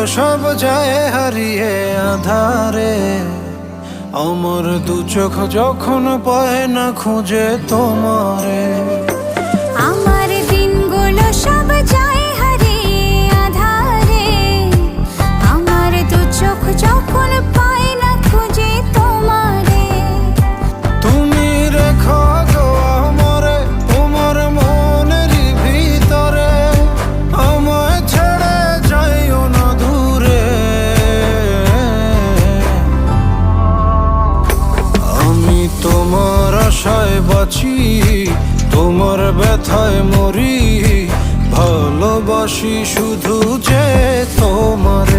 সব যায় হারিয়ে আধারে। আমার দু চোখ যখন পায় না খুঁজে তোমারে। আমার দিনগুলো সব যায় হারিয়ে আঁধারে। আমার দু চোখ যখন পায় না খুঁজে তোমারে। তুমি রেখো গো আমারে তোমার মনের ভিতরে, আমায় ছেড়ে যাইও না দূরে। আমি তোমার আশায় বাঁচি, তোমার ব্যথায় মরি, ভালোবাসি শুধু যে তোমার।